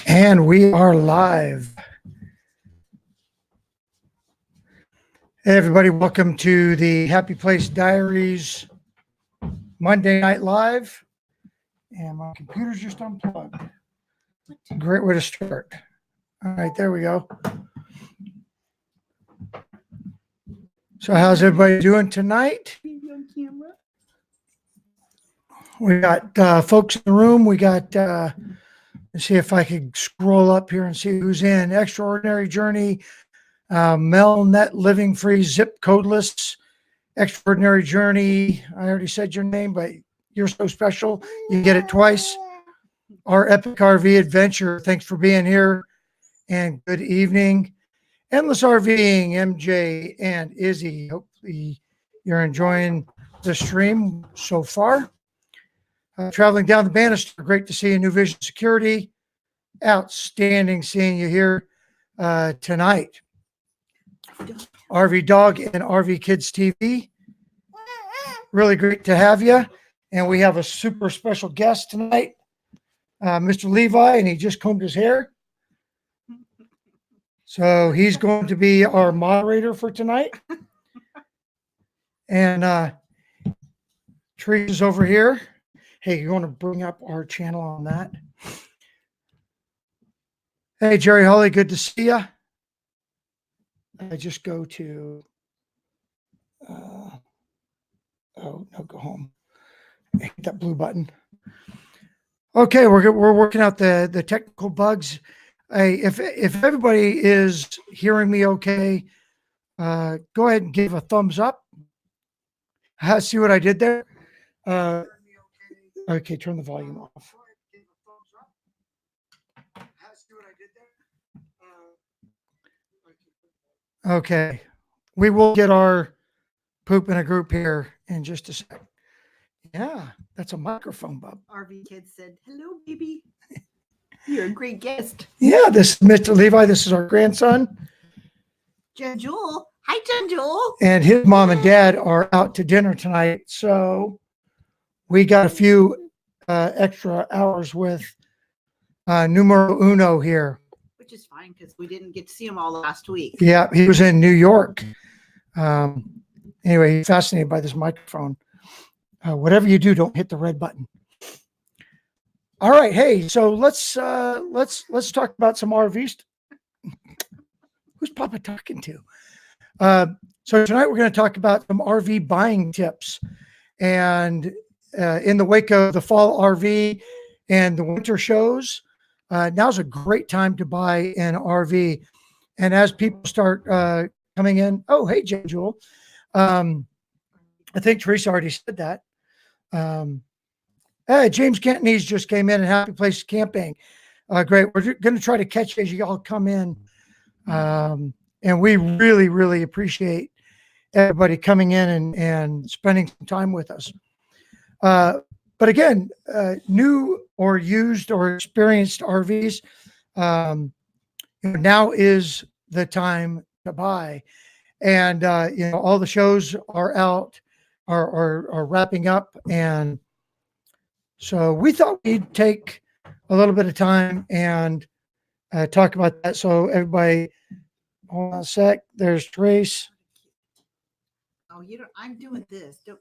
And we are live. Hey, everybody, welcome to the Happy Place Diaries Monday Night Live. And my computer's just unplugged. Great way to start. All right, there we go. So how's everybody doing tonight? We got folks in the room. We got, let's see if I could scroll up here and see who's in. Extraordinary Journey, Melnet Living Free, Zip Codeless, Extraordinary Journey. I already said your name, but you're so special. You get it twice. Our Epic RV Adventure. Thanks for being here. And good evening. Endless RVing, MJ and Izzy. Hopefully you're enjoying the stream so far. Traveling down the banister. Great to see you. New Vision Security. Outstanding seeing you here tonight. RV Dog and RV Kids TV. Really great to have you. And we have a super special guest tonight, Mr. Levi, and he just combed his hair. So he's going to be our moderator for tonight. And Teresa's over here. Hey, you want to bring up our channel on that? Hey, Jerry Holly, good to see you. I just go to, oh, no, go home. Hit that blue button. Okay, we're working out the technical bugs. Hey, if everybody is hearing me okay, go ahead and give a thumbs up. See what I did there? Okay, turn the volume off. Okay, we will get our poop in a group here in just a sec. Yeah, that's a microphone, Bob. RV Kids said, "Hello, baby. You're a great guest." Yeah, this is Mr. Levi. This is our grandson. Jen Jewel. Hi, Jen Jewel. And his mom and dad are out to dinner tonight. So we got a few extra hours with numero uno here. Which is fine because we didn't get to see him all last week. Yeah, he was in New York. Anyway, he's fascinated by this microphone. Whatever you do, don't hit the red button. All right, hey, so let's talk about some RVs. Who's Papa talking to? So tonight we're going to talk about some RV buying tips, and in the wake of the fall RV and the winter shows, now's a great time to buy an RV. And as people start coming in, oh, hey, Jen Jewel. I think Teresa already said that. Hey, James Cantonese just came in and Happy Place Camping. Great. We're going to try to catch you as you all come in. And we really, really appreciate everybody coming in and spending some time with us. But again, new or used or experienced RVs, now is the time to buy. And, all the shows are out, are wrapping up. And so we thought we'd take a little bit of time and talk about that. So everybody, hold on a sec. There's Trace. Oh, you don't. I'm doing this. Don't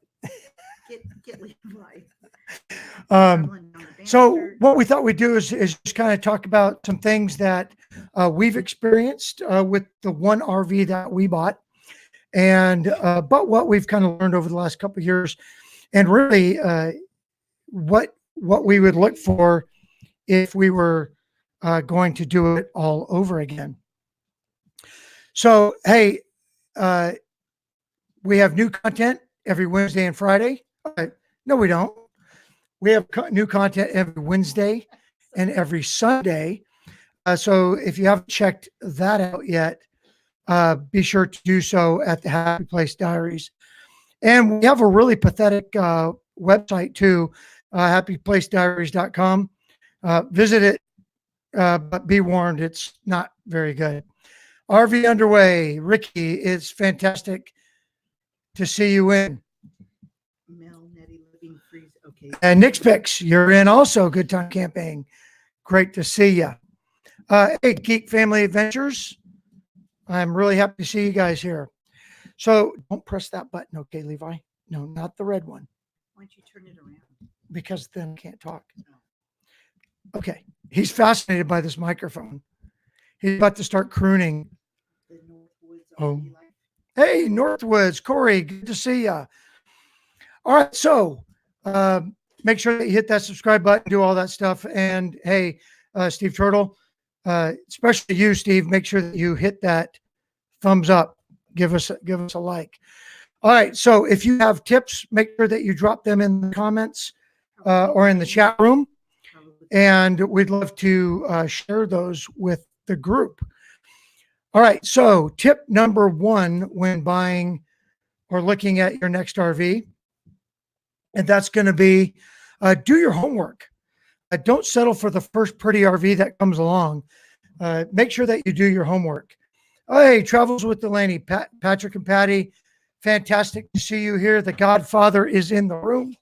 get Levi. So what we thought we'd do is just kind of talk about some things that we've experienced with the one RV that we bought, and but what we've kind of learned over the last couple of years, and really what we would look for if we were going to do it all over again. So, hey, we have new content every Wednesday and Friday. No, we don't. We have new content every Wednesday and every Sunday. So if you haven't checked that out yet, be sure to do so at the Happy Place Diaries. And we have a really pathetic website too, happyplacediaries.com. Visit it, but be warned, it's not very good. RV Underway, Ricky, it's fantastic to see you in. Mel Nettie Living Freeze. Okay, And Nick's Picks, you're in also. Good Time Camping. Great to see you. Hey, Geek Family Adventures. I'm really happy to see you guys here. So don't press that button, okay, Levi? No, not the red one, Why don't you turn it around? because then I can't talk. Okay. He's fascinated by this microphone. He's about to start crooning. The Northwoods Oh. RV life. Hey, Northwoods, Corey, good to see you. All right, so make sure that you hit that subscribe button, do all that stuff. And hey, Steve Turtle, especially you, Steve, make sure that you hit that thumbs up. Give us a like. All right, so if you have tips, make sure that you drop them in the comments or in the chat room, and we'd love to share those with the group. All right, so tip number one when buying or looking at your next RV, and that's going to be do your homework. Don't settle for the first pretty RV that comes along. Make sure that you do your homework. Hey, Travels with Delaney, Patrick and Patty, fantastic to see you here. The Godfather is in the room.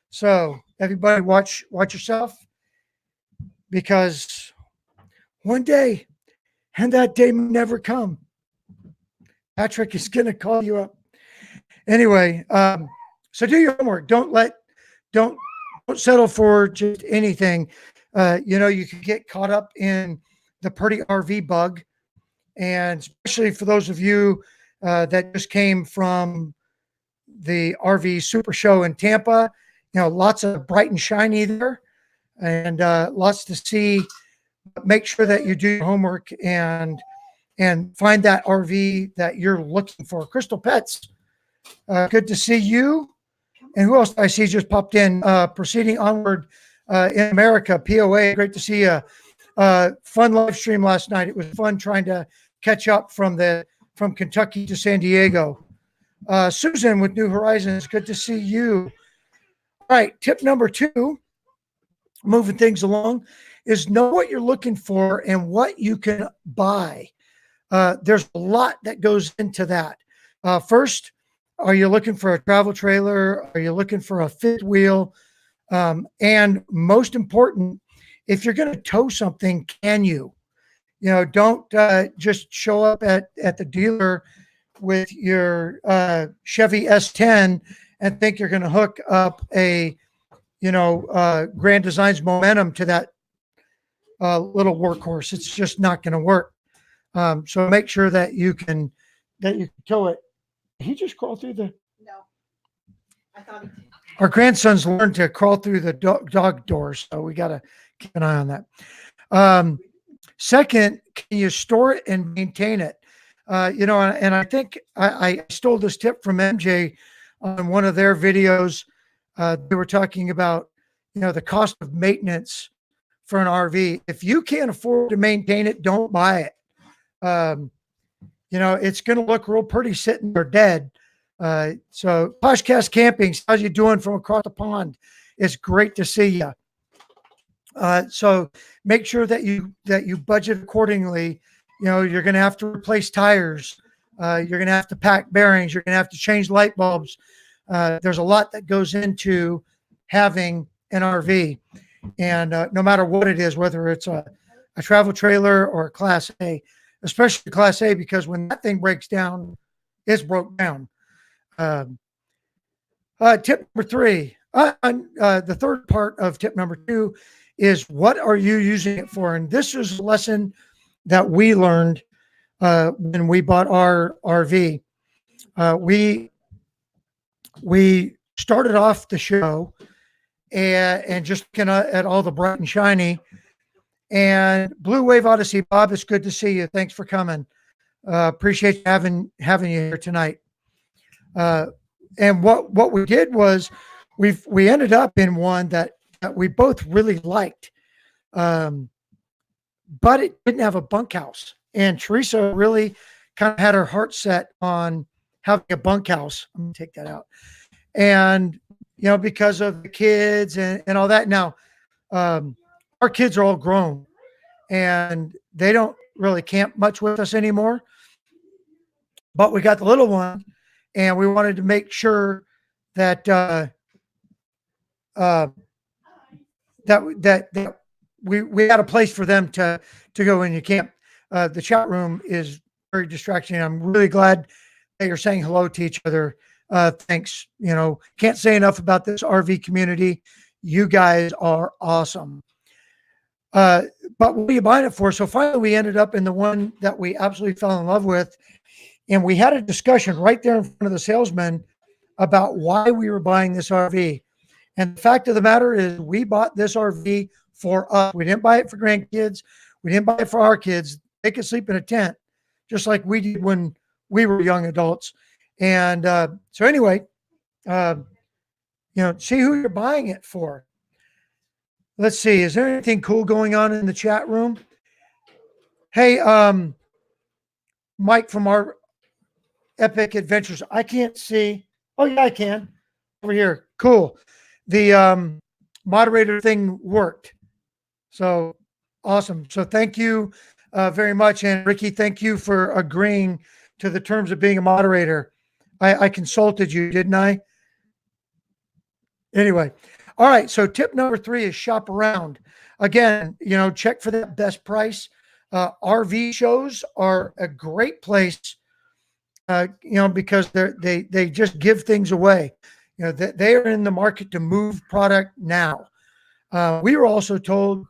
So everybody watch yourself, because one day, and that day may never come, Patrick is going to call you up. Anyway, so do your homework. Don't settle for just anything. You can get caught up in the pretty RV bug. And especially for those of you that just came from the RV Super Show in Tampa, lots of bright and shiny there, and lots to see. Make sure that you do your homework and find that RV that you're looking for. Crystal Pets, good to see you. And who else I see just popped in? Proceeding Onward in America, POA, great to see you. Fun live stream last night. It was fun trying to catch up from Kentucky to San Diego. Susan with New Horizons, good to see you. All right, tip number two, moving things along, is know what you're looking for and what you can buy. There's a lot that goes into that. First, are you looking for a travel trailer? Are you looking for a fifth wheel? And most important, if you're going to tow something, can you? Don't just show up at the dealer with your Chevy S10 and think you're going to hook up a, Grand Designs Momentum to that little workhorse. It's just not going to work. So make sure that you can tow it. He just crawled through the. No, I thought he did. Our grandsons learned to crawl through the dog doors, so we got to keep an eye on that. Second, can you store it and maintain it? And I think I stole this tip from MJ on one of their videos. They were talking about, the cost of maintenance for an RV. If you can't afford to maintain it, don't buy it. It's going to look real pretty sitting there dead. So Poshcast Camping, how's you doing from across the pond? It's great to see you. So make sure that you budget accordingly. You're going to have to replace tires. You're going to have to pack bearings. You're going to have to change light bulbs. There's a lot that goes into having an RV, and no matter what it is, whether it's a travel trailer or a Class A, especially Class A, because when that thing breaks down, it's broke down. Tip number three, the third part of tip number two is, what are you using it for? And this is a lesson that we learned when we bought our RV. We started off the show and just looking at all the bright and shiny. And Blue Wave Odyssey, Bob, it's good to see you. Thanks for coming. Appreciate having you here tonight. And what we did was we ended up in one that we both really liked, but it didn't have a bunkhouse. And Teresa really kind of had her heart set on having a bunkhouse. I'm gonna take that out. And because of the kids and all that. Now, our kids are all grown and they don't really camp much with us anymore. But we got the little one, and we wanted to make sure that uh, that we had a place for them to go in. You can't. The chat room is very distracting. I'm really glad that you're saying hello to each other. Thanks. You know, can't say enough about this RV community. You guys are awesome. But what are you buying it for? So finally, we ended up in the one that we absolutely fell in love with, and we had a discussion right there in front of the salesman about why we were buying this RV. And the fact of the matter is, we bought this RV for us. We didn't buy it for grandkids. We didn't buy it for our kids. They could sleep in a tent, just like we did when we were young adults. And so anyway, see who you're buying it for. Let's see. Is there anything cool going on in the chat room? Hey, Mike from our Epic Adventures. I can't see. Oh, yeah, I can. Over here. Cool. The moderator thing worked. So awesome. So thank you very much. And Ricky, thank you for agreeing to the terms of being a moderator. I consulted you, didn't I? Anyway. All right. So tip number 3 is shop around. Again, check for that best price. RV shows are a great place, because they just give things away. They are in the market to move product now. We were also told,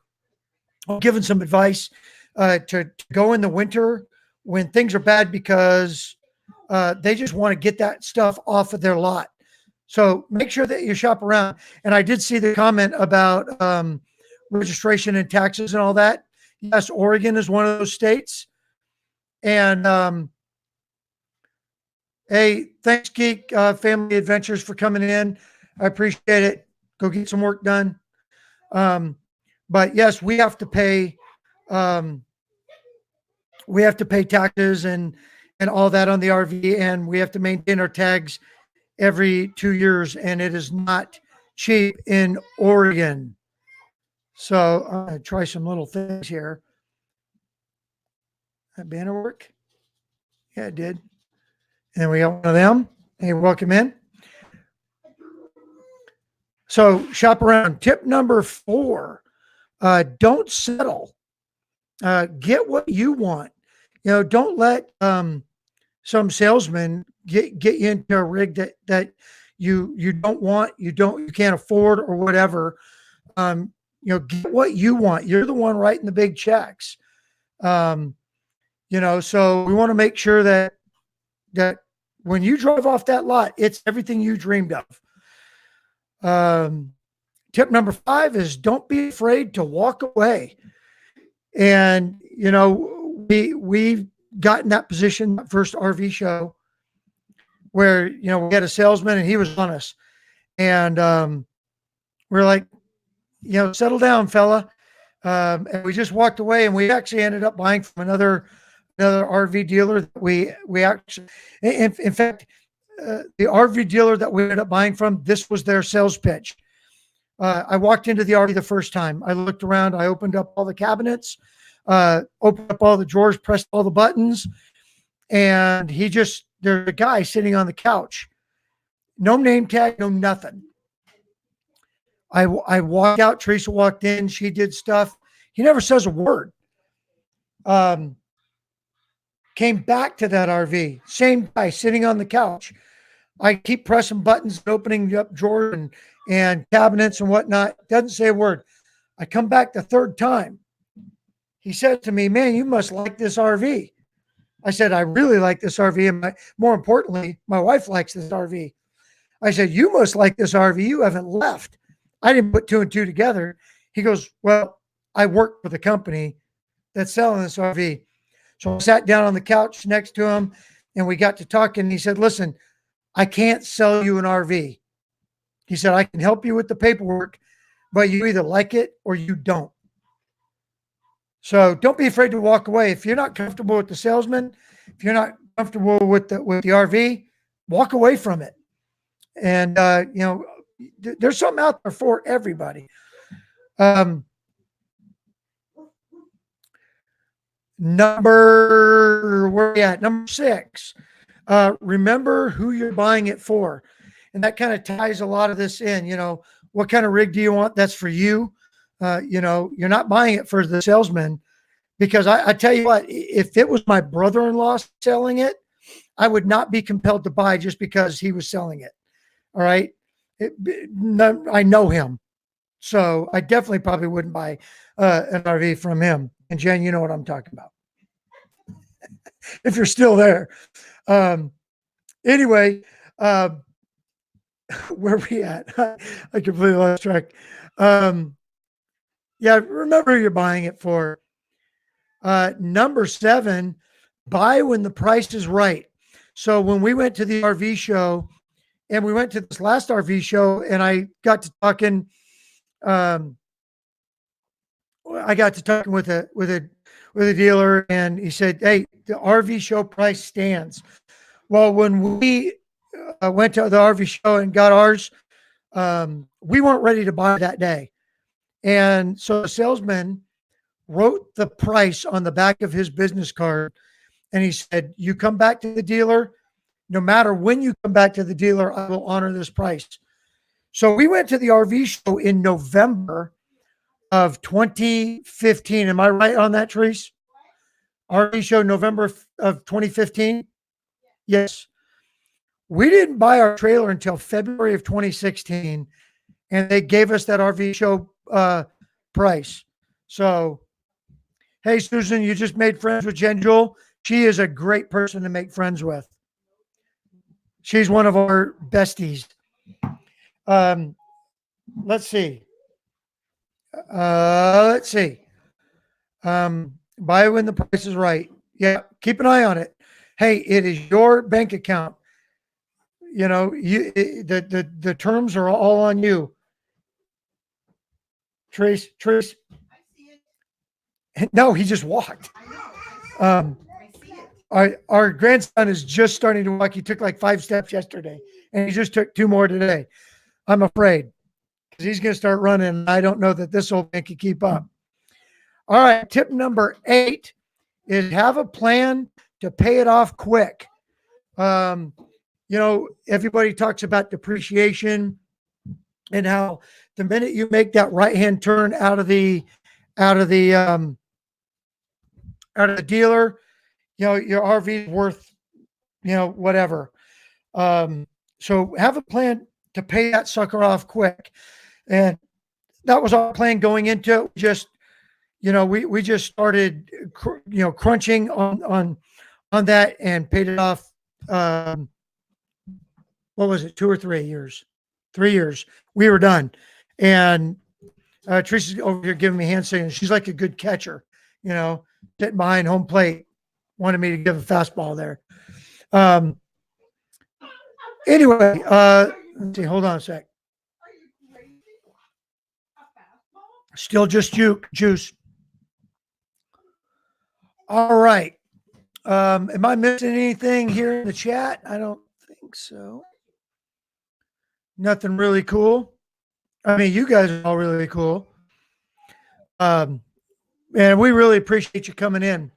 given some advice, to go in the winter when things are bad because they just want to get that stuff off of their lot. So make sure that you shop around. And I did see the comment about registration and taxes and all that. Yes, Oregon is one of those states. And hey, thanks, Geek Family Adventures, for coming in. I appreciate it. Go get some work done. But yes, we have to pay. We have to pay taxes and all that on the RV, and we have to maintain our tags every 2 years, and it is not cheap in Oregon. So I'm going to try some little things here. That banner work? Yeah, it did. And we got one of them. Hey, welcome in. So shop around. Tip number 4, don't settle. Get what you want. Don't let some salesman get you into a rig that you don't want, you can't afford, or whatever. Get what you want. You're the one writing the big checks. So we want to make sure that when you drive off that lot, it's everything you dreamed of. Tip number 5 is don't be afraid to walk away. And, we've gotten that position, that first RV show, where, we had a salesman and he was on us. And we're like, settle down, fella. And we just walked away, and we actually ended up buying from another RV dealer that we actually, in fact, the RV dealer that we ended up buying from, this was their sales pitch. I walked into the RV the first time. I looked around. I opened up all the cabinets, opened up all the drawers, pressed all the buttons, and there's a guy sitting on the couch. No name tag, no nothing. I walked out. Teresa walked in. She did stuff. He never says a word. Came back to that RV. Same guy sitting on the couch. I keep pressing buttons and opening up drawers and cabinets and whatnot. Doesn't say a word. I come back the third time. He said to me, "Man, you must like this RV." I said, "I really like this RV. And more importantly, my wife likes this RV." I said, "You must like this RV. You haven't left." I didn't put 2 and 2 together. He goes, "Well, I work for the company that's selling this RV." So I sat down on the couch next to him, and we got to talking. He said, "Listen, I can't sell you an RV." He said, "I can help you with the paperwork, but you either like it or you don't." So don't be afraid to walk away. If you're not comfortable with the salesman, if you're not comfortable with the RV, walk away from it. And, there's something out there for everybody. Number 6, remember who you're buying it for. And that kind of ties a lot of this in, what kind of rig do you want? That's for you. You know, you're not buying it for the salesman, because I tell you what, if it was my brother-in-law selling it, I would not be compelled to buy just because he was selling it. All right. I know him. So I definitely probably wouldn't buy an RV from him. And Jen, you know what I'm talking about. If you're still there. Anyway, where are we at? I completely lost track. Yeah, remember who you're buying it for. Number 7, buy when the price is right. So when we went to the RV show, and we went to this last RV show, and I got to talking, I got to talking with a dealer, and he said, "Hey, the RV show price stands." Well, when we went to the RV show and got ours, we weren't ready to buy that day, and so the salesman wrote the price on the back of his business card, and he said, "You come back to the dealer. No matter when you come back to the dealer, I will honor this price." So we went to the RV show in November of 2015. Am I right on that, Therese? RV show November of 2015? Yes. We didn't buy our trailer until February of 2016, and they gave us that RV show price. So, hey, Susan, you just made friends with Jen Jewel. She is a great person to make friends with. She's one of our besties. Let's see. Buy when the price is right. Yeah, keep an eye on it. Hey, it is your bank account. You know, the terms are all on you. Trace. I see it. No, he just walked. I know. I see it. Our grandson is just starting to walk. He took like 5 steps yesterday, and he just took 2 more today. I'm afraid, because he's going to start running. And I don't know that this old man can keep up. All right. Tip number 8 is have a plan to pay it off quick. You know, everybody talks about depreciation and how the minute you make that right-hand turn out of the dealer, you know, your RV is worth, you know, whatever. So have a plan to pay that sucker off quick. And that was our plan going into it. Just, you know, we just started, crunching on that and paid it off. What was it? 2 or 3 years? 3 years. We were done. And Teresa's over here giving me hand signals. She's like a good catcher, you know, sitting behind home plate, wanted me to give a fastball there. Anyway, let's see. Hold on a sec. Still just juice. All right. Am I missing anything here in the chat? I don't think so. Nothing really cool. I mean, you guys are all really cool. And we really appreciate you coming in.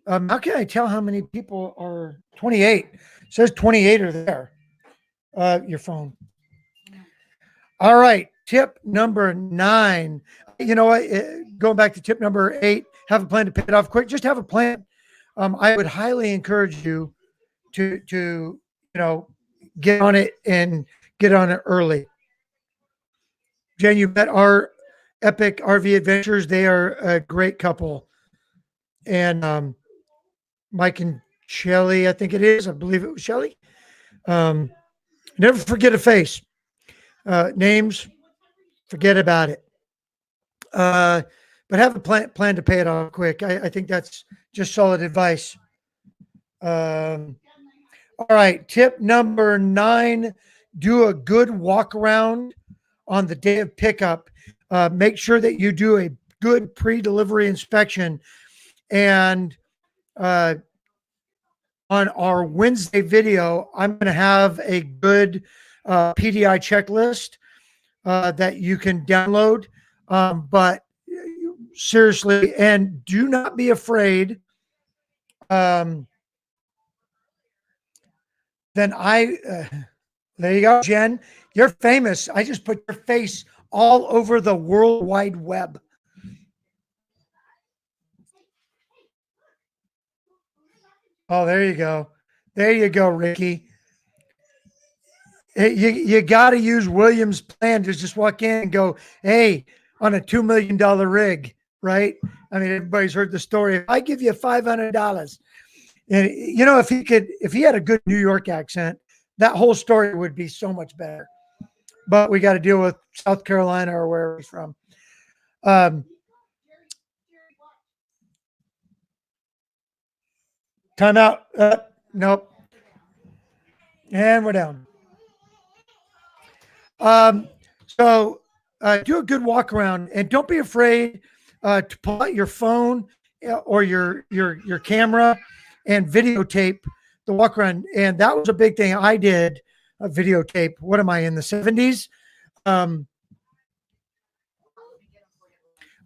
How can I tell how many people are 28? It says 28 are there. Your phone. All right. Tip number 9. You know what? Going back to tip number 8, have a plan to pay it off quick. Just have a plan. I would highly encourage you to get on it and get on it early. Jen, you met our Epic RV Adventures. They are a great couple. And Mike and Shelly, I think it is. I believe it was Shelly. Never forget a face. Names, forget about it. But have a plan to pay it off quick. I think that's just solid advice. All right. Tip number 9, do a good walk around on the day of pickup. Make sure that you do a good pre-delivery inspection. And on our Wednesday video, I'm going to have a good PDI checklist that you can download. But seriously, and do not be afraid. Then there you go, Jen. You're famous. I just put your face all over the World Wide Web. Oh, there you go. There you go, Ricky. You got to use Williams' plan to just walk in and go, hey, on a $2 million rig, right? I mean, everybody's heard the story. If I give you $500, and you know, if he had a good New York accent, that whole story would be so much better. But we got to deal with South Carolina or where he's from. Timeout. Nope. And we're down. So do a good walk around, and don't be afraid to pull out your phone or your camera and videotape the walk around. And that was a big thing I did. A videotape. What am I in the 70s?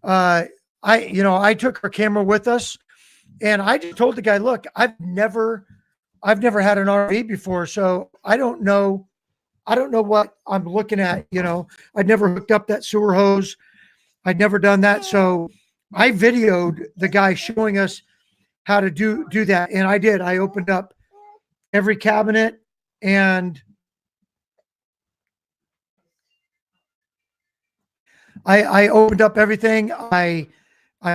I took our camera with us, and I just told the guy, look, I've never had an RV before, so I don't know what I'm looking at. I'd never hooked up that sewer hose. I'd never done that. So I videoed the guy showing us how to do that. And I did. I opened up every cabinet and I opened up everything. I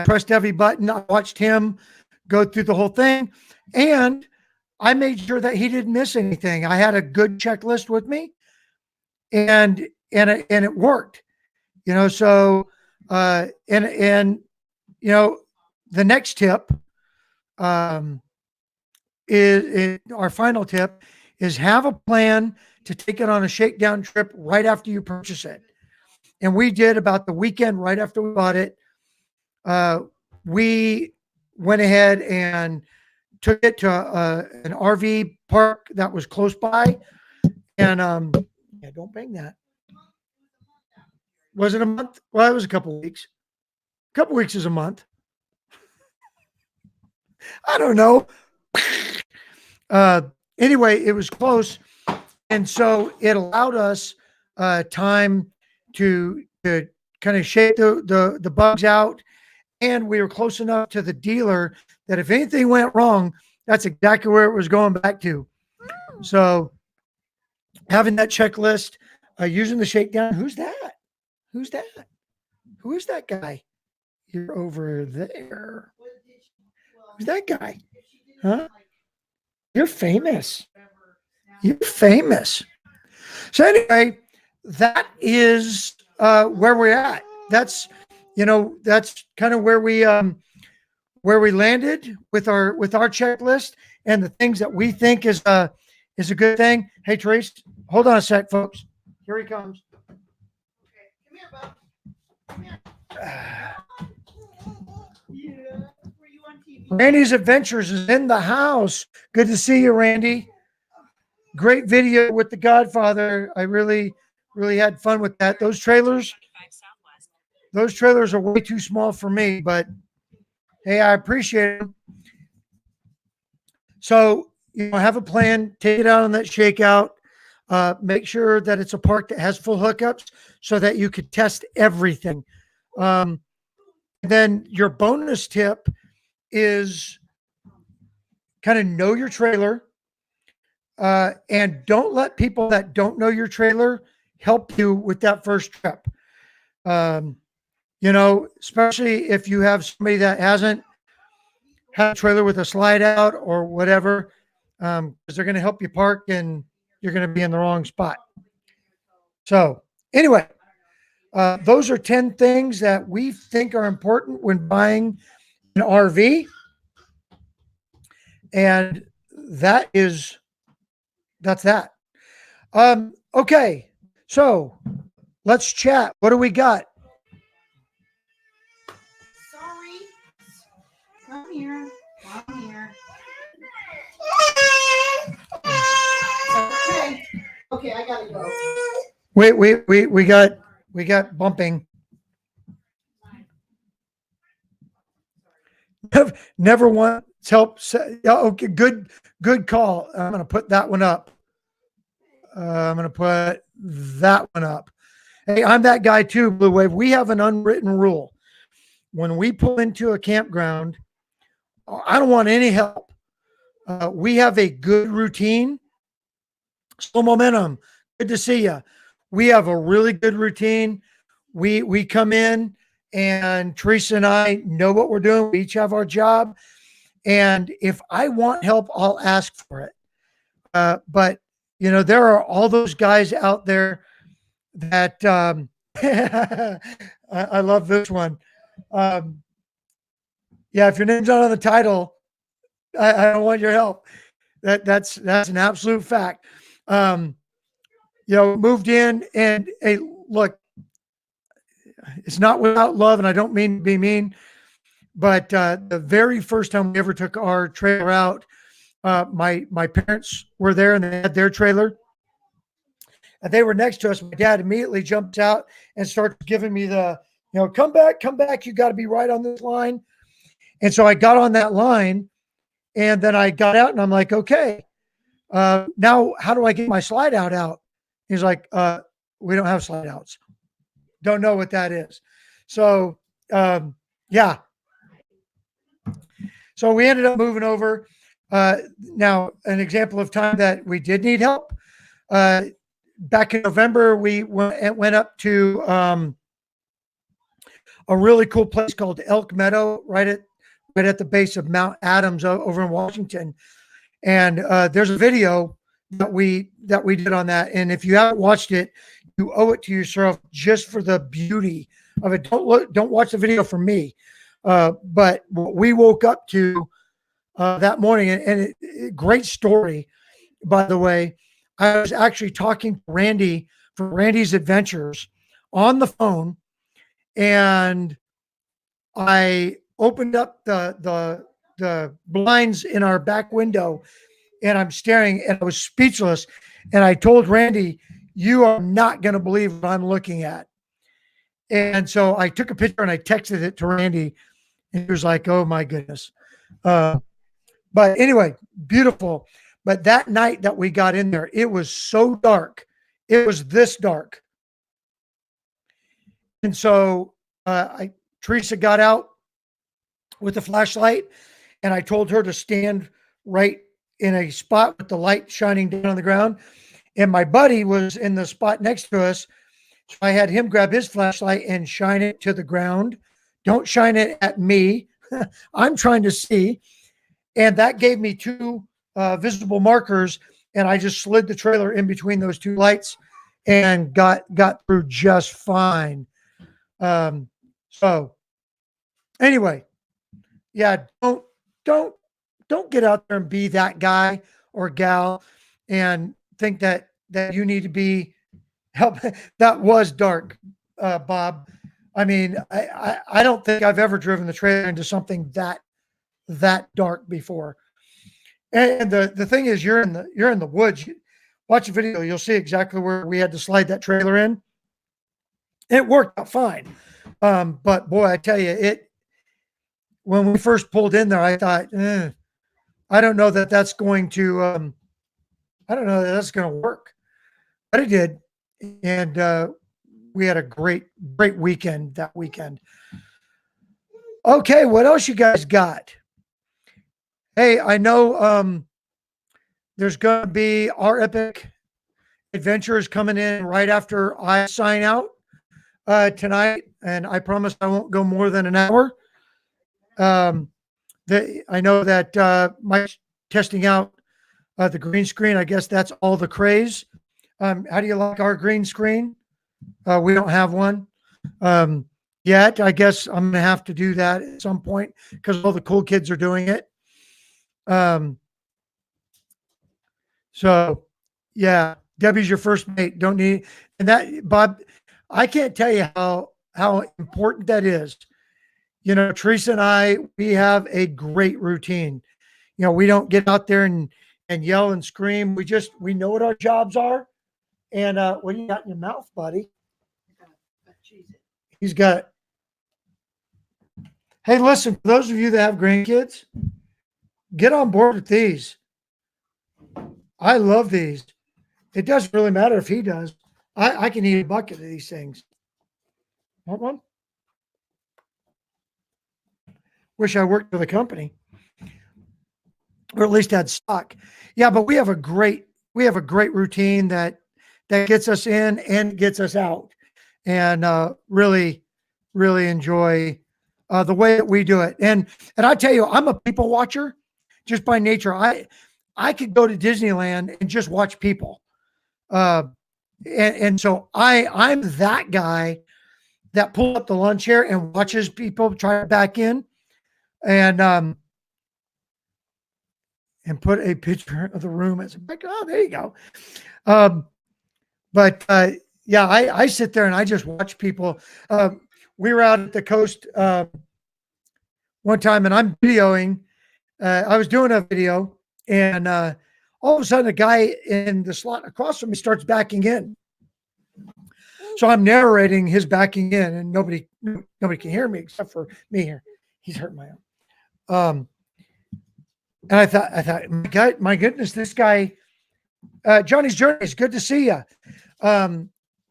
pressed every button. I watched him go through the whole thing, and I made sure that he didn't miss anything. I had a good checklist with me, and it worked. So the next tip is our final tip is have a plan to take it on a shakedown trip right after you purchase it. And we did about the weekend right after we bought it. We went ahead and took it to an RV park that was close by. And don't bang that. Was it a month? Well, it was a couple of weeks. A couple of weeks is a month. I don't know. Anyway, it was close. And so it allowed us time to kind of shake the bugs out. And we were close enough to the dealer that if anything went wrong, that's exactly where it was going back to. So having that checklist, using the shakedown. Who's that? Who's that? Who is that guy? You're over there. Who's that guy? Huh? You're famous. You're famous. So anyway, that is where we're at. That's kind of where we landed with our checklist and the things that we think is a good thing. Hey, Trace, hold on a sec, folks. Here he comes. Okay, come here, bud. Come here. Yeah. Were you on TV? Randy's Adventures is in the house. Good to see you, Randy. Great video with The Godfather. I really had fun with that. Those trailers are way too small for me, but hey, I appreciate them. So, have a plan, take it out on that shakeout. Make sure that it's a park that has full hookups so that you could test everything. Then your bonus tip is kind of know your trailer, and don't let people that don't know your trailer help you with that first trip. Especially if you have somebody that hasn't had a trailer with a slide out or whatever, because they're going to help you park and you're going to be in the wrong spot. So anyway, those are 10 things that we think are important when buying an RV. And that's that. Okay. So let's chat. What do we got? Sorry. Come here. Come here. Okay, I gotta go. Wait, we got bumping. Never once help. Okay, good call. I'm going to put that one up. I'm going to put that one up. Hey, I'm that guy too, Blue Wave. We have an unwritten rule. When we pull into a campground, I don't want any help. We have a good routine. Slow momentum. Good to see you. We have a really good routine. We come in and Teresa and I know what we're doing. We each have our job. And if I want help, I'll ask for it. But there are all those guys out there that I love this one. Yeah, if your name's not on the title, I don't want your help. That's an absolute fact. Moved in and hey, look, it's not without love, and I don't mean to be mean, but the very first time we ever took our trailer out, my parents were there and they had their trailer. And they were next to us. My dad immediately jumps out and starts giving me the, come back. You got to be right on this line. And so I got on that line and then I got out and I'm like, okay, now how do I get my slide out? He's like, we don't have slide outs. Don't know what that is. So, yeah. So we ended up moving over. Now, an example of time that we did need help. Back in November, we went up to a really cool place called Elk Meadow, right at the base of Mount Adams over in Washington. And there's a video that we did on that. And if you haven't watched it, you owe it to yourself just for the beauty of it. Don't watch the video for me. But what we woke up to that morning, and great story, by the way. I was actually talking to Randy for Randy's Adventures on the phone, and I opened up the blinds in our back window, and I'm staring, and I was speechless. And I told Randy, "You are not going to believe what I'm looking at." And so I took a picture and I texted it to Randy, and he was like, "Oh my goodness." But anyway, beautiful. But that night that we got in there, it was so dark. It was this dark. And so Teresa got out with the flashlight, and I told her to stand right in a spot with the light shining down on the ground. And my buddy was in the spot next to us. So I had him grab his flashlight and shine it to the ground. Don't shine it at me. I'm trying to see. And that gave me two visible markers, and I just slid the trailer in between those two lights and got through just fine. So anyway, yeah, don't get out there and be that guy or gal and think that you need to be help. That was dark, Bob. I mean, I don't think I've ever driven the trailer into something that dark before. And the thing is, you're in the woods. Watch the video, you'll see exactly where we had to slide that trailer in. It worked out fine. But boy, I tell you, when we first pulled in there, I thought, I don't know that that's going to, I don't know that that's going to work, but it did. And we had a great weekend that weekend. Okay, what else you guys got? Hey, I know there's going to be our epic adventures coming in right after I sign out tonight, and I promise I won't go more than an hour. I know that Mike's testing out the green screen. I guess that's all the craze. How do you like our green screen? We don't have one yet. I guess I'm going to have to do that at some point because all the cool kids are doing it. So yeah, Debbie's your first mate. Don't need, and that, Bob, I can't tell you how important that is. Teresa and I, we have a great routine. We don't get out there and yell and scream. We know what our jobs are. And what do you got in your mouth, buddy? He's got, hey, listen, for those of you that have grandkids, get on board with these. I love these. It doesn't really matter if he does. I can eat a bucket of these things. Want one? Wish I worked for the company, or at least had stock. Yeah, but we have a great routine that gets us in and gets us out, and really enjoy the way that we do it. And I tell you, I'm a people watcher just by nature. I could go to Disneyland and just watch people. Uh, and so I'm that guy that pulls up the lawn chair and watches people try to back in, and put a picture of the room as a back. Oh, there you go. Um, but yeah, I sit there and I just watch people. We were out at the coast one time, and I'm videoing. I was doing a video, and all of a sudden, a guy in the slot across from me starts backing in. So I'm narrating his backing in, and nobody can hear me except for me here. He's hurting my arm. And I thought, my goodness, this guy, Johnny's Journey, it's good to see you.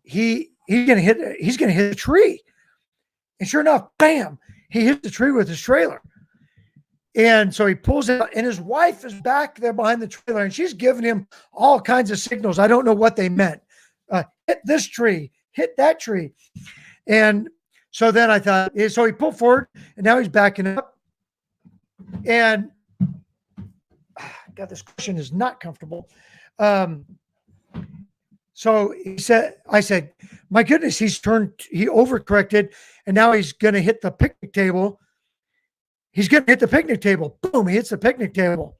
He's gonna hit a tree, and sure enough, bam, he hits the tree with his trailer. And so he pulls out, and his wife is back there behind the trailer, and she's giving him all kinds of signals. I don't know what they meant. Hit this tree, hit that tree. And so then I thought, so he pulled forward, and now he's backing up. And God, this cushion is not comfortable. So I said, my goodness, he overcorrected, and now he's going to hit the picnic table. He's going to hit the picnic table. Boom, he hits the picnic table.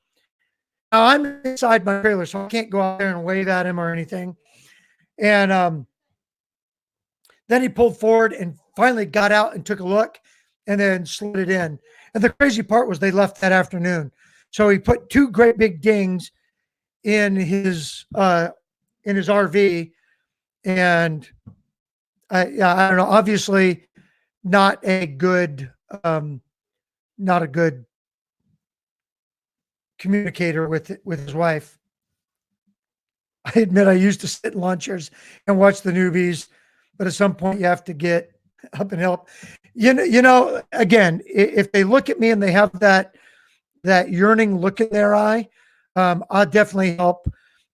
Now I'm inside my trailer, so I can't go out there and wave at him or anything. And then he pulled forward and finally got out and took a look and then slid it in. And the crazy part was they left that afternoon. So he put two great big dings in his RV, and I don't know. Obviously, not a good communicator with his wife. I admit I used to sit in lawn chairs and watch the newbies, but at some point you have to get up and help. You know. Again, if they look at me and they have that yearning look in their eye, I'll definitely help.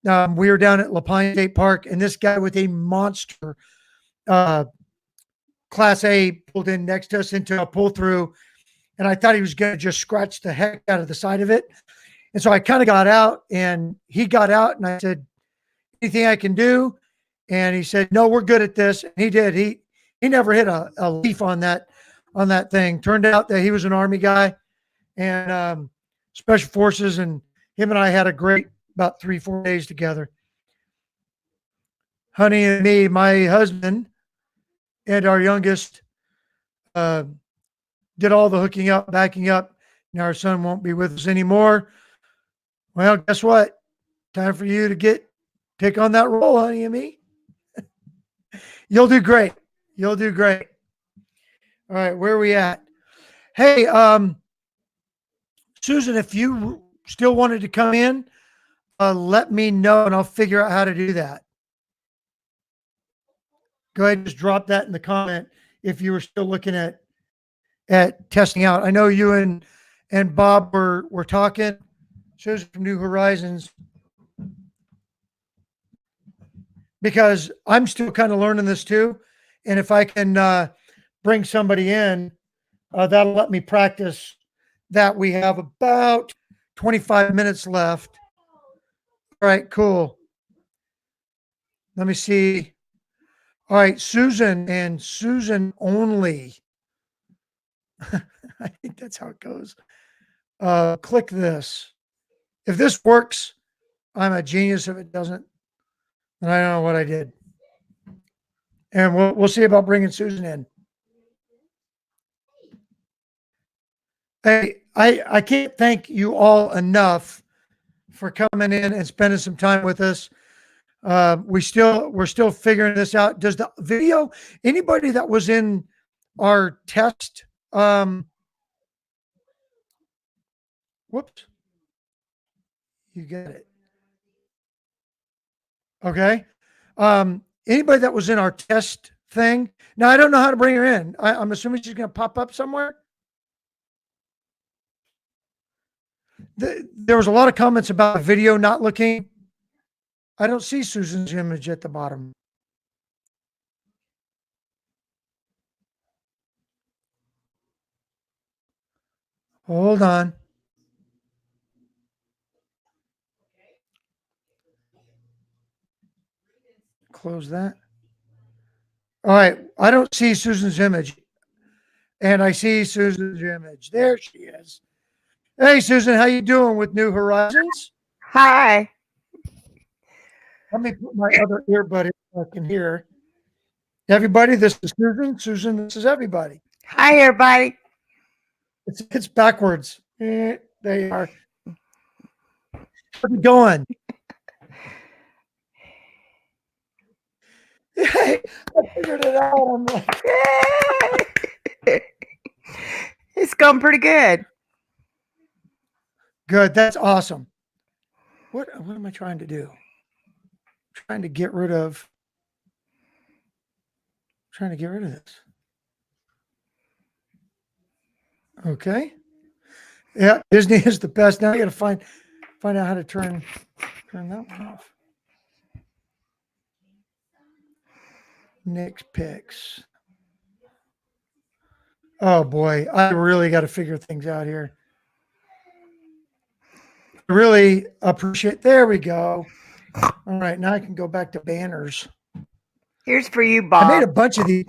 We were down at Lapine State Park, and this guy with a monster Class A pulled in next to us into a pull through, and I thought he was going to just scratch the heck out of the side of it. And so I kind of got out, and he got out, and I said, anything I can do? And he said, no, we're good at this. And he did. He never hit a leaf on that thing. Turned out that he was an Army guy and Special Forces, and him and I had a great about 3-4 days together. Honey and me, my husband, and our youngest did all the hooking up, backing up. Now our son won't be with us anymore. Well, guess what? Time for you to take on that role, honey and me. You'll do great. You'll do great. All right, where are we at? Hey, Susan, if you still wanted to come in, let me know and I'll figure out how to do that. Go ahead and just drop that in the comment if you were still looking at testing out. I know you and Bob were talking. Susan from New Horizons, because I'm still kind of learning this too. And if I can bring somebody in, that'll let me practice that. We have about 25 minutes left. All right, cool. Let me see. All right, Susan and Susan only. I think that's how it goes. Click this. If this works, I'm a genius. If it doesn't, then I don't know what I did. And we'll see about bringing Susan in. Hey, I can't thank you all enough for coming in and spending some time with us. We're still figuring this out. Does the video, anybody that was in our test, whoops, you get it. Okay. Anybody that was in our test thing. Now I don't know how to bring her in. I'm assuming she's going to pop up somewhere. There was a lot of comments about the video not looking. I don't see Susan's image at the bottom. Hold on. Close that. All right. I don't see Susan's image. And I see Susan's image. There she is. Hey, Susan, how you doing with New Horizons? Hi. Let me put my other earbud in so I can hear. Everybody, this is Susan. Susan, this is everybody. Hi, everybody. It's backwards. There you are. How's it going? Hey, I figured it out. I'm like, It's going pretty good. good. That's awesome. What am I trying to do? Trying to get rid of this. Okay. Yeah, Disney is the best. Now I got to find out how to turn that one off. Nick's picks. Oh boy, I really got to figure things out here. Really appreciate. There we go. All right, now I can go back to banners. Here's for you, Bob. I made a bunch of these.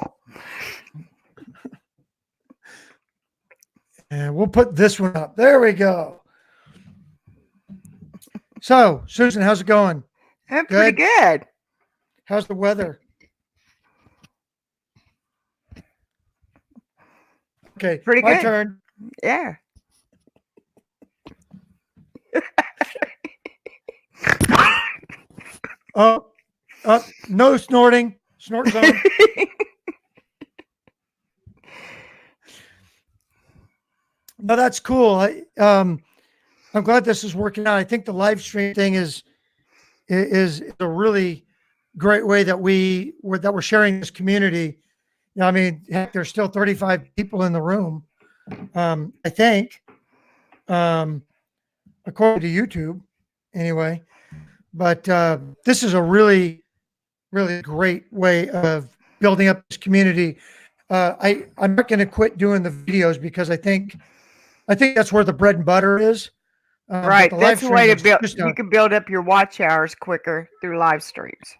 And we'll put this one up. There we go. So, Susan, how's it going? Pretty good. How's the weather? Okay, Pretty my good. turn. Yeah. Oh, no snorting. Snort zone. No, that's cool. I'm glad this is working out. I think the live stream thing is a really great way that we're sharing this community. You know, I mean, heck, there's still 35 people in the room. I think, according to YouTube, anyway. But this is a really, really great way of building up this community. I'm not going to quit doing the videos because I think that's where the bread and butter is. Right. That's the way to build. You You can build up your watch hours quicker through live streams.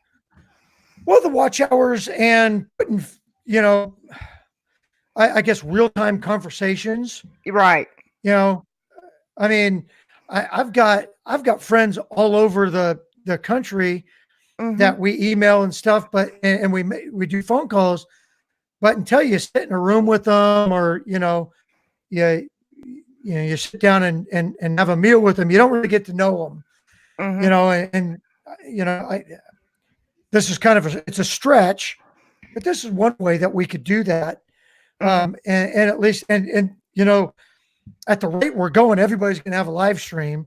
Well, the watch hours and putting, you know, I guess real-time conversations. Right. You know, I mean, I've got friends all over the country that we email and stuff, but and we do phone calls, but until you sit in a room with them or you sit down and have a meal with them, you don't really get to know them. You know, and this is kind of it's a stretch, but this is one way that we could do that. And at least and you know, at the rate we're going, everybody's going to have a live stream,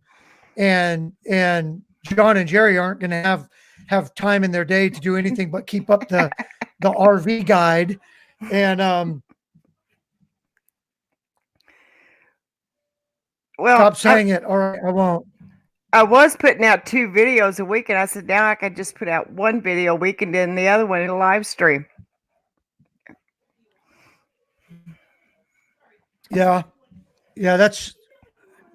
and John and Jerry aren't going to have time in their day to do anything but keep up the RV guide. And well, stop saying it. All right, I won't. I was putting out 2 videos a week, and I said now I could just put out 1 video a week and then the other one in a live stream. Yeah, that's,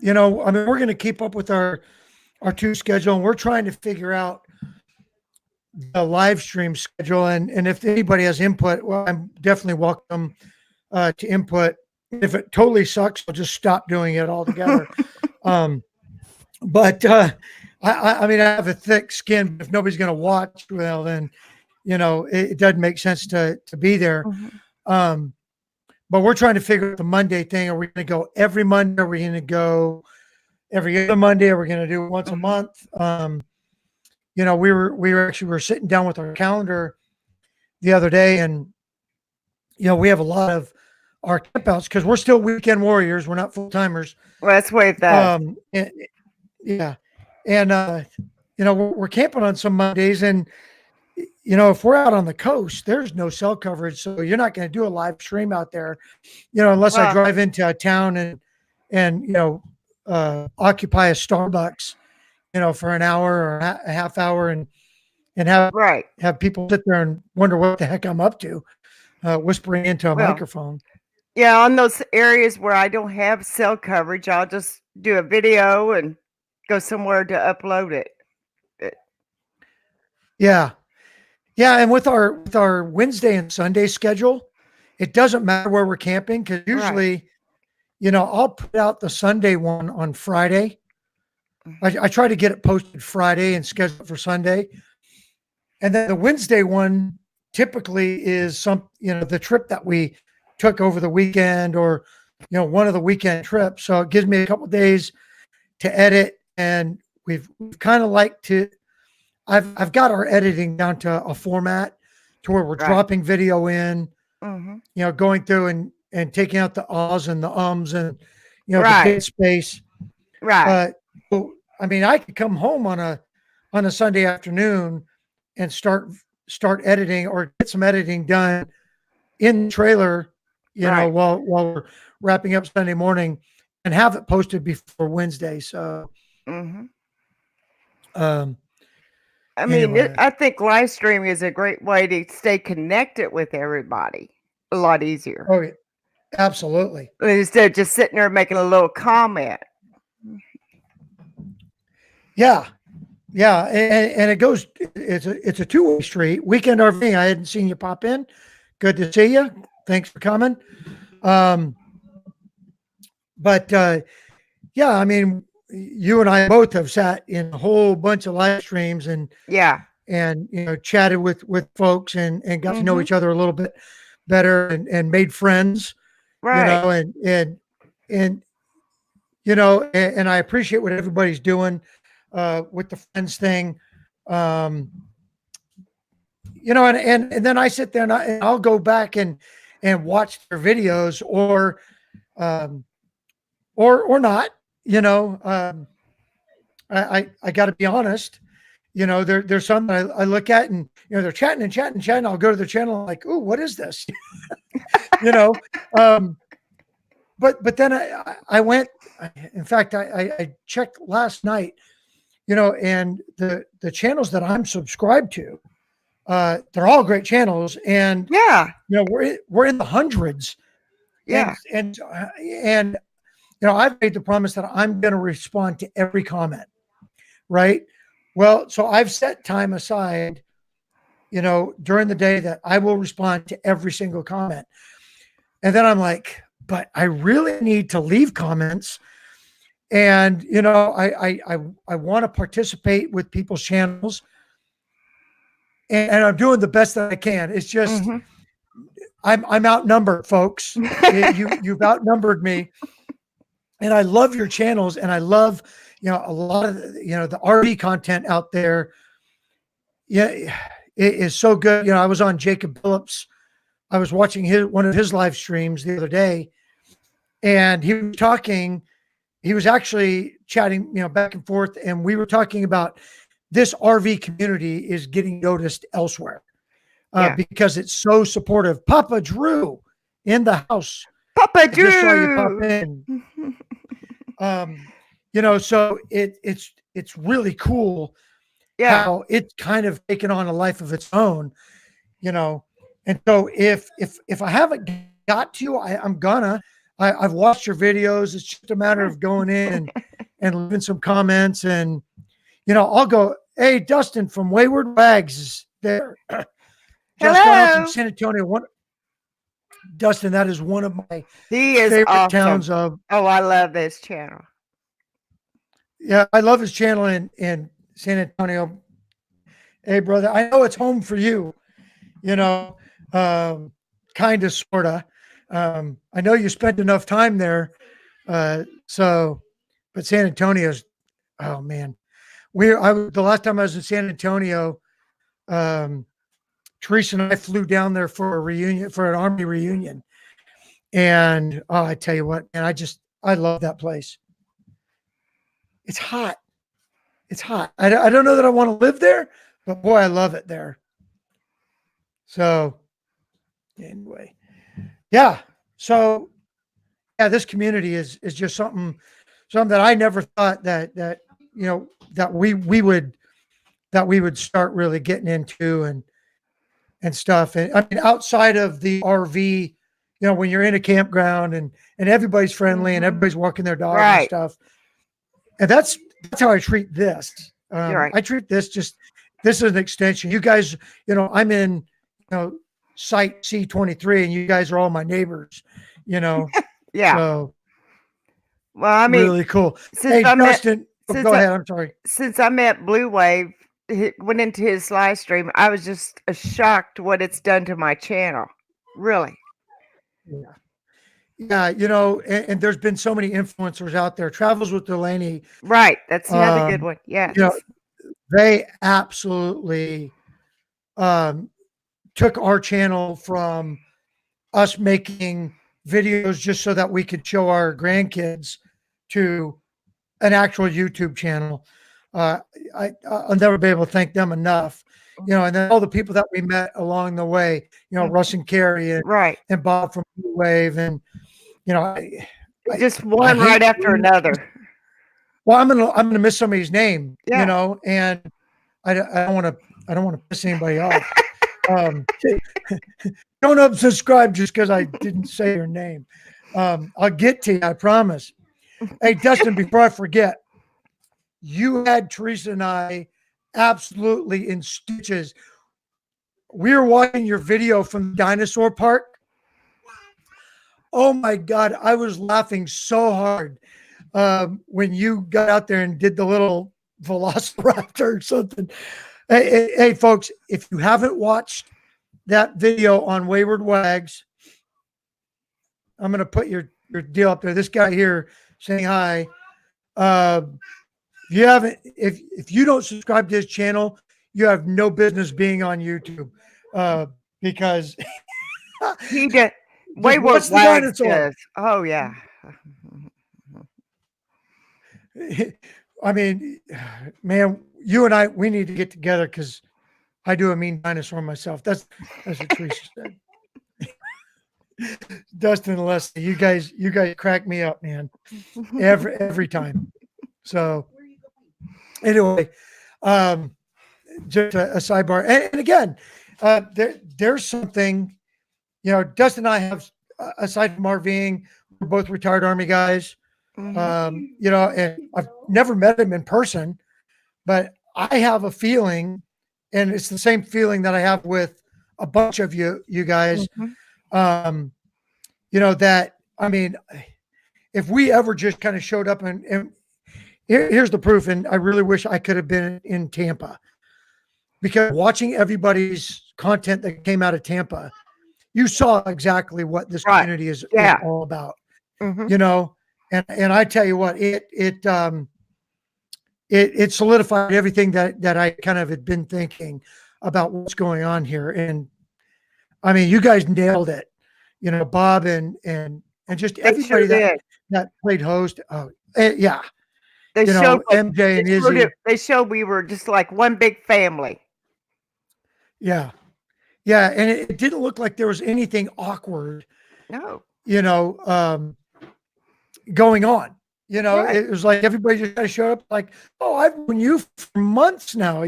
you know, I mean, we're going to keep up with our 2 schedule, and we're trying to figure out the live stream schedule. And if anybody has input, well, I'm definitely welcome to input. If it totally sucks, I'll just stop doing it altogether. But I mean, I have a thick skin. If nobody's going to watch, well, then, you know, it doesn't make sense to be there. But we're trying to figure out the Monday thing. Are we going to go every Monday? Are we going to go every other Monday? Are we going to do it once a month? You know, we were sitting down with our calendar the other day, and you know, we have a lot of our campouts because we're still weekend warriors. We're not full timers. Well, that's the way that. Yeah, and we're camping on some Mondays, and if we're out on the coast, there's no cell coverage, so you're not going to do a live stream out there, unless I Well, drive into a town and occupy a Starbucks, for an hour or a half hour, and right. have people sit there and wonder what the heck I'm up to, whispering into a Well, microphone. yeah, on those areas where I don't have cell coverage, I'll just do a video and go somewhere to upload it. Yeah, yeah, and with our Wednesday and Sunday schedule, it doesn't matter where we're camping, because Right. usually, I'll put out the Sunday one on Friday. Mhm. I try to get it posted Friday and schedule it for Sunday. And then the Wednesday one typically is the trip that we took over the weekend, or, one of the weekend trips. So it gives me a couple days to edit. And we've kind of I've got our editing down to a format to where we're Right. dropping video in, Mhm. going through and taking out the ahs and the ums and, the Right. dead space. Right. So, I mean, I could come home on a Sunday afternoon and start editing, or get some editing done in the trailer, Right. while we're wrapping up Sunday morning, and have it posted before Wednesday. So, Mhm. um, I mean, anyway, I think live streaming is a great way to stay connected with everybody. A lot easier oh, yeah, absolutely. instead of just sitting there making a little comment. Yeah. Yeah. And it's a two-way street. Weekend RV. I hadn't seen you pop in. Good to see you. Thanks for coming. But yeah, I mean, you and I both have sat in a whole bunch of live streams and Yeah. chatted with folks, and got to know Mhm. each other a little bit better, and made friends, Right. and and I appreciate what everybody's doing with the friends thing. Um, and then I sit there and I'll go back and watch their videos, um, or not. I got to be honest. There's some that I look at, and they're chatting and chatting and chatting. I'll go to their channel, and like, ooh, what is this? you know, um, but then I went. In fact, I checked last night. And the channels that I'm subscribed to, they're all great channels, and Yeah. we're in the hundreds, Yeah. and I've made the promise that I'm going to respond to every comment, right? Well, so I've set time aside, during the day, that I will respond to every single comment. And then I'm like, but I really need to leave comments. And, I want to participate with people's channels, and I'm doing the best that I can. It's just, Mhm. I'm outnumbered, folks. You've outnumbered me. And I love your channels, and I love, a lot of the RV content out there. Yeah, it is so good. I was on Jacob Phillips. I was watching one of his live streams the other day, and he was actually chatting, back and forth, and we were talking about this RV community is getting noticed elsewhere, Yeah. because it's so supportive. Papa Drew in the house. Papa I just saw you pop Drew. in. So it's really cool Yeah. how it's kind of taken on a life of its own, and so if I haven't got to you, I'm gonna. I've watched your videos. It's just a matter of going in and leaving some comments, and I'll go, hey, Dustin from Wayward Wags is there. Just got off from Hello. San Antonio. Dustin, that is one of my He is favorite awesome. towns of. Oh, I love this channel. Yeah, I love his channel in San Antonio. Hey, brother, I know it's home for you. Kind of, sorta. I know you spent enough time there, but San Antonio's, oh man, the last time I was in San Antonio, Teresa and I flew down there for an Army reunion, and I tell you what, man, I love that place. It's hot. it's hot. I don't know that I want to live there, but boy, I love it there. So anyway, yeah. So yeah, this community is just something that I never thought that that we would start really getting into and stuff. And I mean, outside of the RV, when you're in a campground and everybody's friendly and everybody's walking their dog and Right. stuff. And that's how I treat this. You're right. I treat this this is an extension. You guys, I'm in, site C23 and you guys are all my neighbors, Yeah. So Well, I mean, really cool. since Hey, I met Dustin, since go I ahead. I'm sorry. since I met Blue Wave, went into his live stream, I was just shocked what it's done to my channel. Really. Yeah. Yeah. And there's been so many influencers out there. Travels with Delaney. Right. That's another good Um, one. Yes. They absolutely took our channel from us making videos just so that we could show our grandkids to an actual YouTube channel. I'll never be able to thank them enough. And then all the people that we met along the way, Russ and Carrie and, Right. and Bob from Blue Wave. And, Just one right after another. well, I'm gonna miss somebody's name, Yeah. and I don't want to piss anybody off. Don't unsubscribe just because I didn't say your name. I'll get to you, I promise. Hey, Dustin, before I forget, you had Teresa and I absolutely in stitches. We were watching your video from the dinosaur park. Oh my God, I was laughing so hard when you got out there and did the little velociraptor or something. Hey, folks, if you haven't watched that video on Wayward Wags, I'm going to put your deal up there. This guy here saying hi. If you don't subscribe to his channel, you have no business being on YouTube because He did. Just Wayward watch the Wags dinosaur. does. Oh yeah. I mean, man, you and I, we need to get together because I do a mean dinosaur myself. That's what Teresa said. Dustin and Leslie, you guys crack me up, man. Every time. So anyway, just a sidebar. And again, there's something, Dustin and I have, aside from RVing, we're both retired Army guys. Mhm. And I've never met him in person, but I have a feeling, and it's the same feeling that I have with a bunch of you guys. Mhm. That, I mean, if we ever just kind of showed up and here's the proof. And I really wish I could have been in Tampa, because watching everybody's content that came out of Tampa, you saw exactly what this Right. community is Yeah. all about, Mhm. and I tell you what, it solidified everything that I kind of had been thinking about what's going on here. And I mean, you guys nailed it, Bob and just They everybody sure did. that played host. Yeah. They showed us- MJ and they showed Izzy. they showed we were just like one big family. Yeah. Yeah. And it didn't look like there was anything awkward, No. going on. Right. It was like everybody just kind of showed up like, oh, I've known you for months now,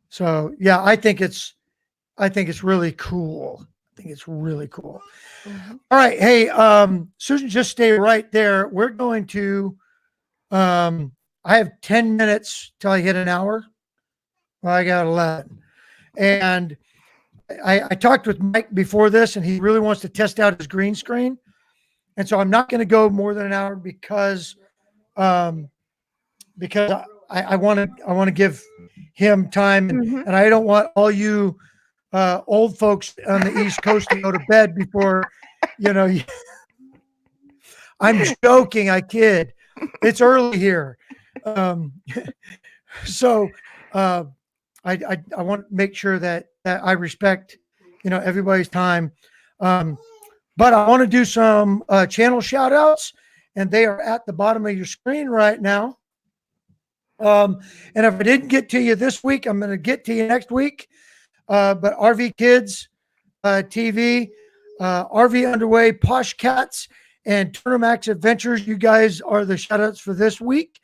So yeah, I think it's really cool. I think it's really cool. Mhm. All right. Hey, Susan, just stay right there. We're going to, I have 10 minutes till I hit an hour. Well, I got 11. And I talked with Mike before this, and he really wants to test out his green screen. And so I'm not going to go more than an hour because I want to give him time, Mhm. and I don't want all you old folks on the East Coast to go to bed before, I'm joking. I kid. It's early here. So I want to make sure that I respect, everybody's time. But I want to do some channel shout outs, and they are at the bottom of your screen right now. And if I didn't get to you this week, I'm going to get to you next week. But RV Kids TV, RV Underway, Posh Cats, and Turner Max Adventures, you guys are the shout outs for this week.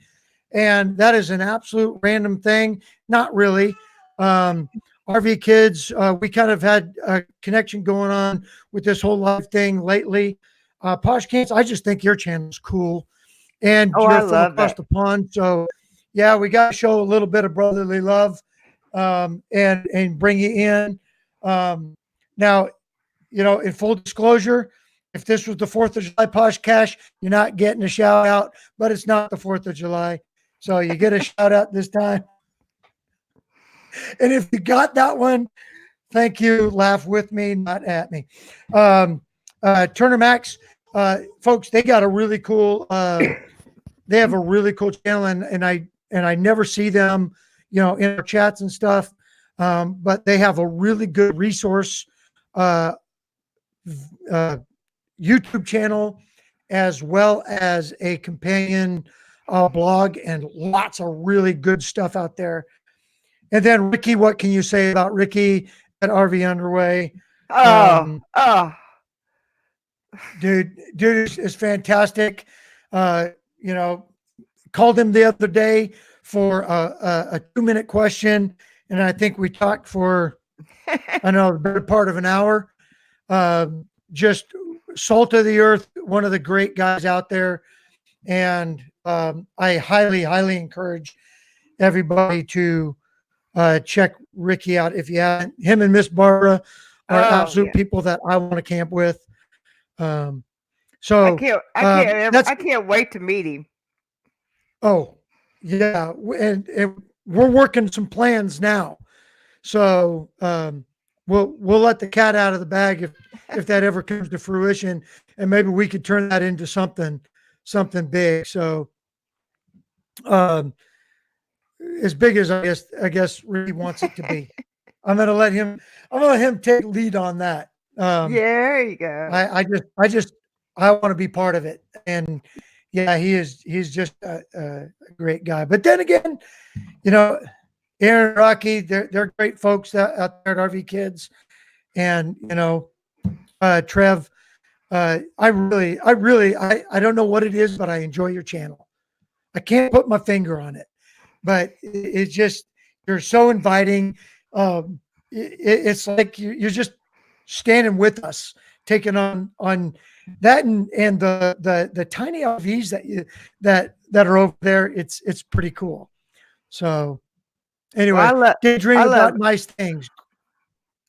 And that is an absolute random thing. Not really. RV Kids, we kind of had a connection going on with this whole live thing lately. Posh Cats, I just think your channel's cool. And Oh, you're I from love across that. the pond. So, yeah, we got to show a little bit of brotherly love and bring you in. Now, you know, in full disclosure, if this was the 4th of July Posh Cash, you're not getting a shout out, but it's not the 4th of July. So you get a shout out this time. And if you got that one, thank you. Laugh with me, not at me. Turner Max, folks, they got a really cool, they have a really cool channel and I never see them, you know, in our chats and stuff. But they have a really good resource, YouTube channel, as well as a companion blog, and lots of really good stuff out there. And then Ricky, what can you say about Ricky at RV Underway? Oh, oh, Dude is fantastic. You know, called him the other day for a 2-minute question, and I think we talked for I don't know the better part of an hour. Just salt of the earth, one of the great guys out there, and I highly encourage everybody to check Ricky out if you haven't. Him and Miss Barbara are oh, absolute yeah. people that I want to camp with. I So I can't wait to meet him. oh yeah, and we're working some plans now. So we'll let the cat out of the bag if that ever comes to fruition, and maybe we could turn that into something big. So as big as I guess Ricky wants it to be. I'm gonna let him take lead on that. Yeah, there you go. I want to be part of it. And yeah, he's just a great guy. But then again, you know, Aaron, Rocky, they're great folks out there at RV Kids. And, you know, Trev, I don't know what it is, but I enjoy your channel. I can't put my finger on it, but it's just, you're so inviting. It's like you're just standing with us, taking on that and the tiny RVs that are over there. It's pretty cool. So anyway, Well, daydream about nice things.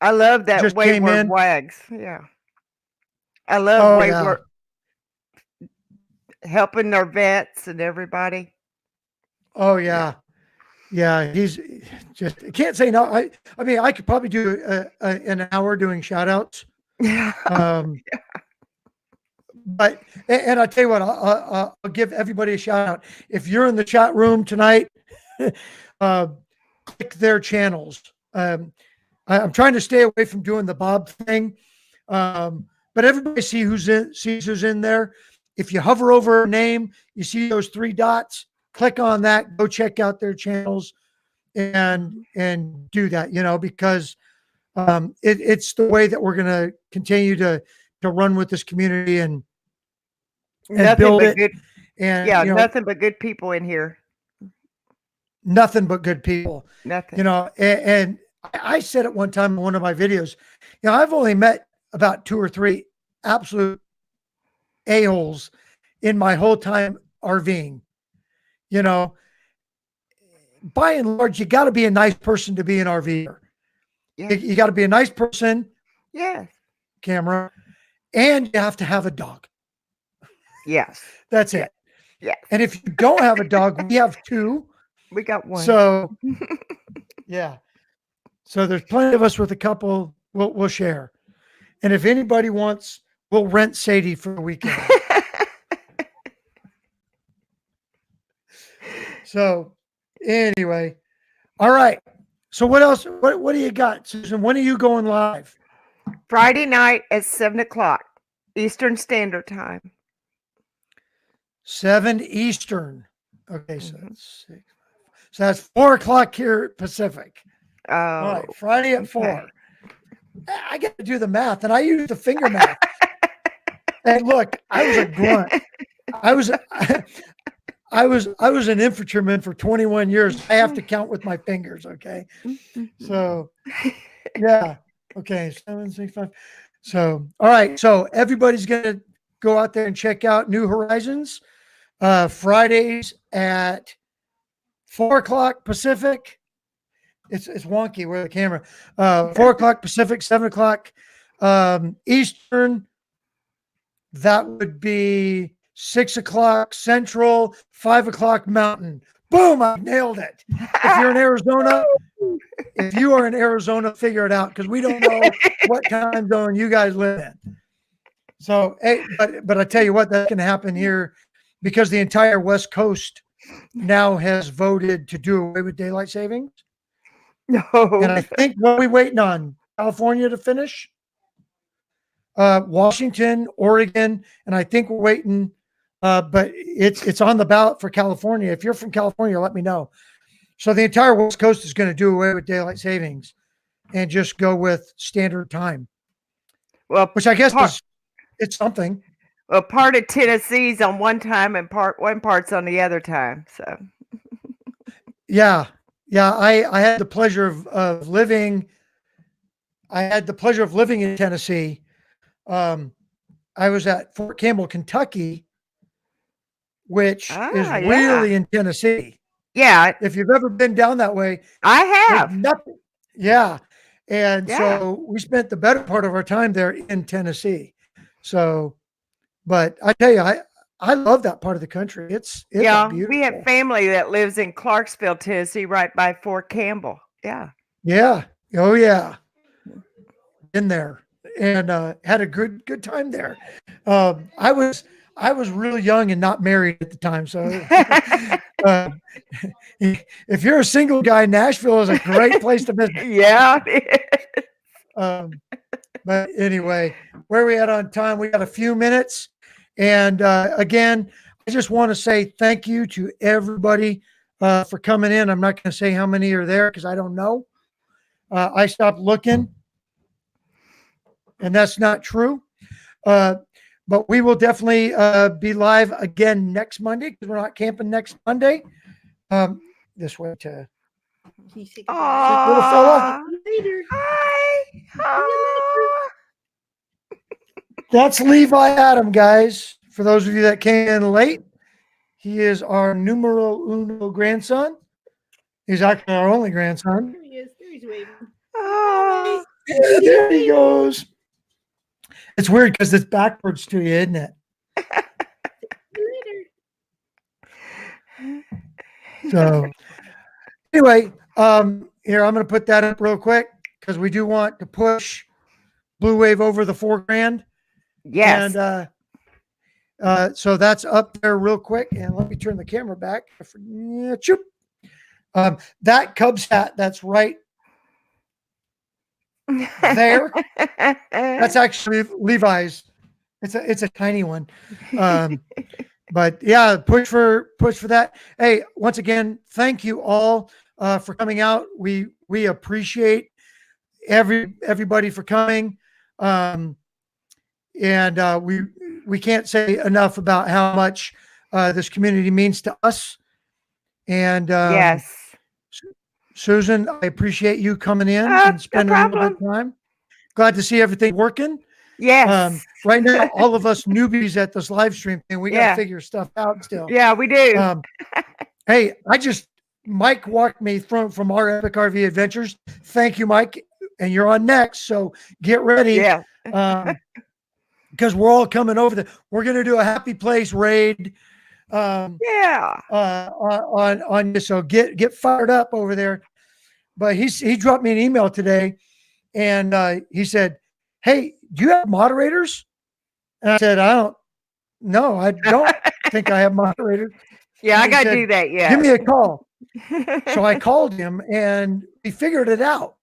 I love that Just came Wayward in. Wags. Yeah. I love Wayward helping their vets and everybody. Oh yeah. Yeah, he's just can't say no. I mean, I could probably do an hour doing shout outs. Yeah. But and I'll tell you what, I'll give everybody a shout out. If you're in the chat room tonight, click their channels. I'm trying to stay away from doing the Bob thing, but everybody sees who's in there. If you hover over a name, you see those 3 dots. Click on that. Go check out their channels, and do that. You know, because it's the way that we're going to continue to run with this community and build it. Good, and yeah, you know, nothing but good people in here. Nothing but good people. Nothing. You know, and I said it one time in one of my videos. You know, I've only met about 2 or 3 absolute a-holes in my whole time RVing. You know, by and large, you got to be a nice person to be an RVer. Yeah. You got to be a nice person. Yes. Camera. And you have to have a dog. Yes. That's it. Yeah. And if you don't have a dog, we have 2. We got 1. So, yeah. So there's plenty of us with a couple. We'll share. And if anybody wants, we'll rent Sadie for the weekend. So anyway, all right. So what else? What do you got, Susan? When are you going live? Friday night at 7:00 Eastern Standard Time. 7 Eastern. Okay, so that's 6. So that's 4 o'clock here Pacific. Oh, All right, Friday at okay. 4. I got to do the math, and I use the finger math. Hey, look, I was a grunt. I was an infantryman for 21 years. I have to count with my fingers. Okay, so yeah, okay, 765. So all right, so everybody's gonna go out there and check out New Horizons Fridays at 4 o'clock Pacific. It's wonky where the camera. 4 o'clock Pacific, 7 o'clock Eastern. That would be 6 o'clock Central, 5 o'clock Mountain. Boom! I nailed it. If you're in Arizona, if you are in Arizona, figure it out because we don't know what time zone you guys live in. So, hey, but I tell you what, that can happen here because the entire West Coast now has voted to do away with daylight savings. No. And I think what are we waiting on? California to finish? Washington, Oregon, and I think we're waiting. But it's on the ballot for California. If you're from California, let me know. So the entire West Coast is going to do away with daylight savings and just go with standard time, Well, which I guess it's something. well, part of Tennessee's on one time and one part's on the other time. So Yeah. I had the pleasure of living. I had the pleasure of living in Tennessee. I was at Fort Campbell, Kentucky, which is really in Tennessee. yeah, If you've ever been down that way, I there's have. nothing. Yeah. And Yeah. so we spent the better part of our time there in Tennessee. So, but I tell you, I love that part of the country. It's Yeah, beautiful. we have family that lives in Clarksville, Tennessee, right by Fort Campbell. Yeah. Yeah. Oh yeah. In there and had a good time there. I was really young and not married at the time. So if you're a single guy, Nashville is a great place to visit. Yeah. But anyway, where are we at on time? We got a few minutes. And again, I just want to say thank you to everybody for coming in. I'm not going to say how many are there because I don't know. I stopped looking, and that's not true. But we will definitely be live again next Monday because we're not camping next Monday. This way to Can you say Aw. little fella. later? Hi. Aw. That's Levi Adam, guys. For those of you that came in late, he is our numero uno grandson. He's actually our only grandson. There he is. There he's waving. Aw. Yeah, there he goes. It's weird because it's backwards to you, isn't it? Later. So anyway, here I'm going to put that up real quick because we do want to push Blue Wave over the $4,000. Yes. And so that's up there real quick. And let me turn the camera back. Yeah, choop. That Cubs hat that's right there. That's actually Levi's. It's a tiny one. But yeah, push for that. Hey, once again, thank you all for coming out. We appreciate everybody for coming. And we can't say enough about how much this community means to us. And yes. Susan, I appreciate you coming in No and spending a little bit of time. Glad to see everything working. Yes. Right now, all of us newbies at this live stream thing, we got to Yeah. figure stuff out still. Yeah, we do. Hey, Mike walked me from our Epic RV Adventures. Thank you, Mike. And you're on next. So get ready. Yeah. Because we're all coming over we're going to do a happy place raid. Yeah. On you. So get fired up over there. But he dropped me an email today and he said, "Hey, do you have moderators?" And I said, I don't think I have moderators. Yeah, I He got to said, do that. Yeah. Give me a call. So I called him and we figured it out.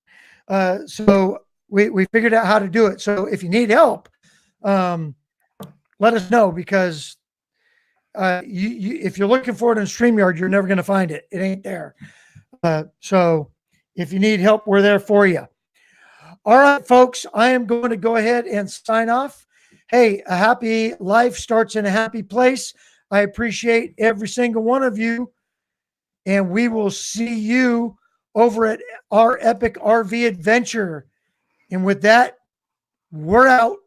So we figured out how to do it. So if you need help, let us know because if you're looking for it in StreamYard, you're never going to find it. It ain't there. So if you need help, we're there for you. All right, folks, I am going to go ahead and sign off. Hey, a happy life starts in a happy place. I appreciate every single one of you. And we will see you over at our epic RV adventure. And with that, we're out.